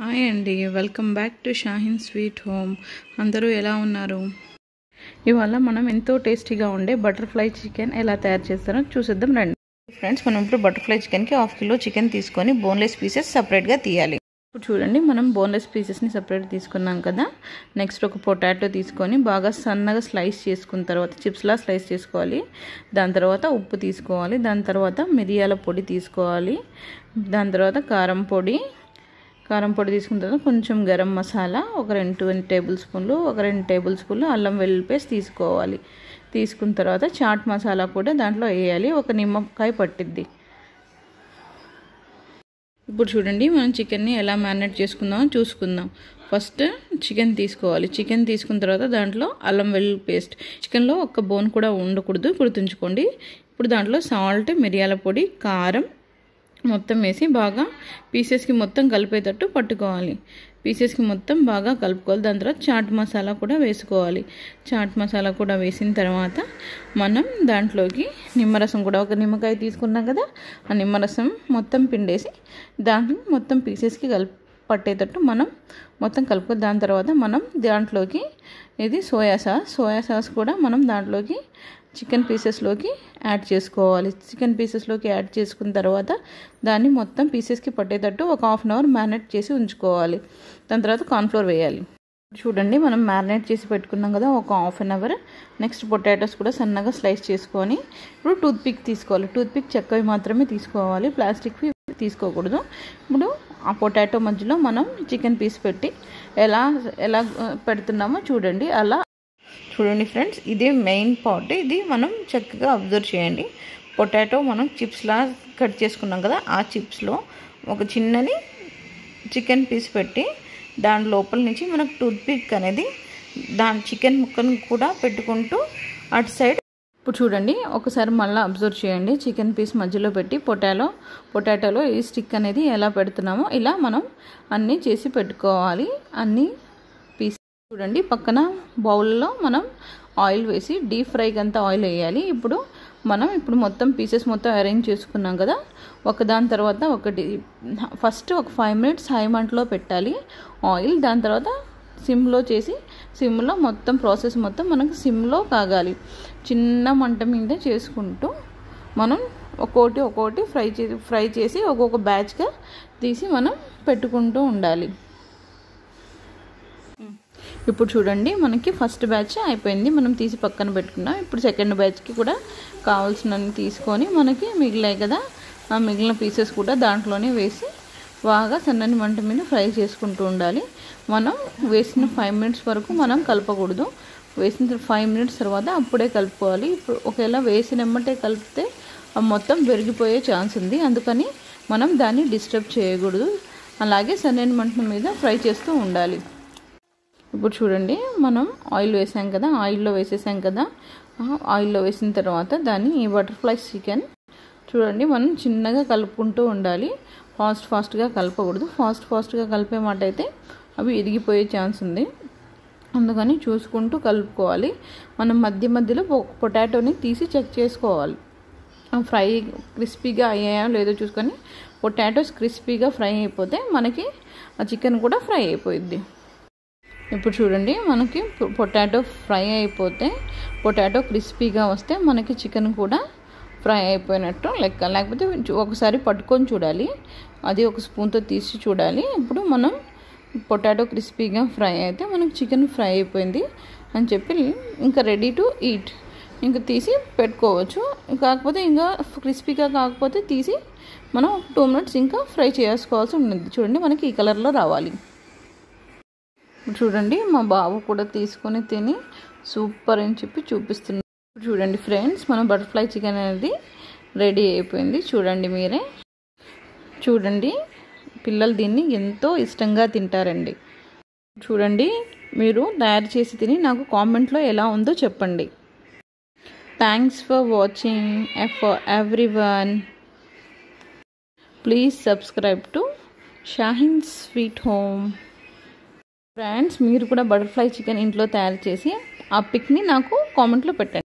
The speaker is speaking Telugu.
హాయ్ అండి, welcome back to Shaheen sweet home. అందరూ ఎలా ఉన్నారు? ఇవాళ మనం ఎంతో టేస్టీగా ఉండే బటర్ఫ్లై చికెన్ ఎలా తయారు చేస్తారో చూసేద్దాం రండి. ఫ్రెండ్స్, మనం ఇప్పుడు బటర్ఫ్లై చికెన్కి 1/2 కిలో చికెన్ తీసుకొని బోన్లెస్ పీసెస్ సపరేట్గా తీయాలి. ఇప్పుడు చూడండి, మనం బోన్లెస్ పీసెస్ని సపరేట్ తీసుకున్నాం కదా. నెక్స్ట్ ఒక పొటాటో తీసుకొని బాగా సన్నగా స్లైస్ చేసుకున్న తర్వాత చిప్స్లా స్లైస్ చేసుకోవాలి. దాని తర్వాత ఉప్పు తీసుకోవాలి. దాని తర్వాత మిరియాల పొడి తీసుకోవాలి. దాని తర్వాత కారం పొడి తీసుకున్న తర్వాత కొంచెం గరం మసాలా ఒక 2 టేబుల్ స్పూన్లు, ఒక 2 టేబుల్ స్పూన్లు అల్లం వెల్లుల్లి పేస్ట్ తీసుకోవాలి. తీసుకున్న తర్వాత చాట్ మసాలా కూడా దాంట్లో వేయాలి. ఒక నిమ్మకాయ పట్టిద్ది. ఇప్పుడు చూడండి, మనం చికెన్ని ఎలా మ్యారినేట్ చేసుకుందామో చూసుకుందాం. ఫస్ట్ చికెన్ తీసుకోవాలి. చికెన్ తీసుకున్న తర్వాత దాంట్లో అల్లం వెల్లుల్లి పేస్ట్, చికెన్లో ఒక్క బోన్ కూడా ఉండకూడదు, గుర్తుంచుకోండి. ఇప్పుడు దాంట్లో సాల్ట్, మిరియాల పొడి, కారం మొత్తం వేసి బాగా పీసెస్కి మొత్తం కలిపేటట్టు పట్టుకోవాలి. పీసెస్కి మొత్తం బాగా కలుపుకోవాలి. దాని తర్వాత చాట్ మసాలా కూడా వేసుకోవాలి. చాట్ మసాలా కూడా వేసిన తర్వాత మనం దాంట్లోకి నిమ్మరసం కూడా ఒక నిమ్మకాయ తీసుకున్నాం కదా, ఆ నిమ్మరసం మొత్తం పిండేసి దాంట్లో మొత్తం పీసెస్కి పట్టేటట్టు మనం మొత్తం కలుపుకోవాలి. దాని తర్వాత మనం దాంట్లోకి ఇది సోయా సాస్ కూడా మనం దాంట్లోకి చికెన్ పీసెస్లోకి యాడ్ చేసుకోవాలి. చికెన్ పీసెస్లోకి యాడ్ చేసుకున్న తర్వాత దాన్ని మొత్తం పీసెస్కి పట్టేటట్టు ఒక 1/2 అవర్ మ్యారినేట్ చేసి ఉంచుకోవాలి. దాని తర్వాత కార్న్ఫ్లోర్ వేయాలి. చూడండి, మనం మ్యారినేట్ చేసి పెట్టుకున్నాం కదా ఒక 1/2 అవర్. నెక్స్ట్ పొటాటోస్ కూడా సన్నగా స్లైస్ చేసుకొని ఇప్పుడు టూత్పిక్ తీసుకోవాలి. టూత్పిక్ చెక్కవి మాత్రమే తీసుకోవాలి, ప్లాస్టిక్వి తీసుకోకూడదు. ఇప్పుడు ఆ పొటాటో మధ్యలో మనం చికెన్ పీస్ పెట్టి ఎలా పెడుతున్నామో చూడండి. చూడండి ఫ్రెండ్స్, ఇదే మెయిన్ పార్ట్. ఇది మనం చక్కగా అబ్జర్వ్ చేయండి. పొటాటో మనం చిప్స్లా కట్ చేసుకున్నాం కదా, ఆ చిప్స్లో ఒక చిన్నని చికెన్ పీస్ పెట్టి దాని లోపల నుంచి మనకు టూత్పిక్ అనేది దాని చికెన్ ముక్కను కూడా పెట్టుకుంటూ అటు సైడ్. ఇప్పుడు చూడండి, ఒకసారి మళ్ళీ అబ్జర్వ్ చేయండి. చికెన్ పీస్ మధ్యలో పెట్టి పొటాటోలో ఈ స్టిక్ అనేది ఎలా పెడుతున్నామో ఇలా మనం అన్నీ చేసి పెట్టుకోవాలి. అన్నీ చూడండి, పక్కన బౌల్లో మనం ఆయిల్ వేసి డీప్ ఫ్రైకి అంతా ఆయిల్ వేయాలి. ఇప్పుడు మొత్తం పీసెస్ మొత్తం అరేంజ్ చేసుకున్నాం కదా, ఒకదాని తర్వాత ఒకటి. ఫస్ట్ ఒక 5 మినిట్స్ హై మంటలో పెట్టాలి ఆయిల్. దాని తర్వాత సిమ్లో మొత్తం ప్రాసెస్ మొత్తం మనకు సిమ్లో కాగాలి. చిన్న మంట మీద చేసుకుంటూ మనం ఒక్కొక్కటి ఫ్రై చేసి ఒక్కొక్క బ్యాచ్గా తీసి మనం పెట్టుకుంటూ ఉండాలి. ఇప్పుడు చూడండి, మనకి ఫస్ట్ బ్యాచ్ అయిపోయింది, మనం తీసి పక్కన పెట్టుకున్నాం. ఇప్పుడు సెకండ్ బ్యాచ్కి కూడా కావాల్సినన్ని తీసుకొని మనకి మిగిలాయి కదా, ఆ మిగిలిన పీసెస్ కూడా దాంట్లోనే వేసి బాగా సన్నని మంట మీద ఫ్రై చేసుకుంటూ ఉండాలి. మనం వేసిన 5 మినిట్స్ వరకు మనం కలపకూడదు. వేసిన 5 మినిట్స్ తర్వాత అప్పుడే కలుపుకోవాలి. ఇప్పుడు ఒకవేళ వేసినమ్మటే కలిపితే మొత్తం విరిగిపోయే ఛాన్స్ ఉంది, అందుకని మనం దాన్ని డిస్టర్బ్ చేయకూడదు. అలాగే సన్నని మంట మీద ఫ్రై చేస్తూ ఉండాలి. ఇప్పుడు చూడండి, మనం ఆయిల్ వేసాం కదా, ఆయిల్లో వేసిన తర్వాత దాన్ని ఈ బటర్ఫ్లై చికెన్ చూడండి మనం చిన్నగా కలుపుకుంటూ ఉండాలి. ఫాస్ట్గా కలపకూడదు. ఫాస్ట్గా కలిపే మాట అయితే అవి ఇరిగిపోయే ఛాన్స్ ఉంది, అందుకని చూసుకుంటూ కలుపుకోవాలి. మనం మధ్యలో పొటాటోని తీసి చెక్ చేసుకోవాలి. ఫ్రై క్రిస్పీగా అయ్యాయో లేదో చూసుకొని పొటాటోస్ క్రిస్పీగా ఫ్రై అయిపోతే మనకి ఆ చికెన్ కూడా ఫ్రై అయిపోయిద్ది. ఇప్పుడు చూడండి, మనకి పొటాటో ఫ్రై అయిపోతే పొటాటో క్రిస్పీగా వస్తే మనకి చికెన్ కూడా ఫ్రై అయిపోయినట్టు లెక్క. లేకపోతే ఒకసారి పట్టుకొని చూడాలి, అది ఒక స్పూన్తో తీసి చూడాలి. ఇప్పుడు మనం పొటాటో క్రిస్పీగా ఫ్రై అయితే మనకి చికెన్ ఫ్రై అయిపోయింది అని చెప్పి ఇంకా రెడీ టు ఈట్, ఇంకా తీసి పెట్టుకోవచ్చు. కాకపోతే ఇంకా క్రిస్పీగా కాకపోతే తీసి మనం 2 మినిట్స్ ఇంకా ఫ్రై చేసుకోవాల్సి ఉంటుంది. చూడండి, మనకి ఈ కలర్లో రావాలి. చూడండి, మా బాబు కూడా తీసుకొని తిని సూపర్ అని చెప్పి చూపిస్తున్నాడు. చూడండి ఫ్రెండ్స్, మన బటర్ఫ్లై చికెన్ అనేది రెడీ అయిపోయింది. చూడండి మీరే, చూడండి పిల్లలు దీన్ని ఎంతో ఇష్టంగా తింటారండి. చూడండి, మీరు తయారు చేసి తిని నాకు కామెంట్లో ఎలా ఉందో చెప్పండి. Thanks for watching for everyone. Please subscribe to Shaheen sweet home. Friends, మీరు కూడా బటర్ఫ్లై చికెన్ ఇంట్లో తయారు చేసి ఆ పిక్ని నాకు కామెంట్లో పెట్టండి.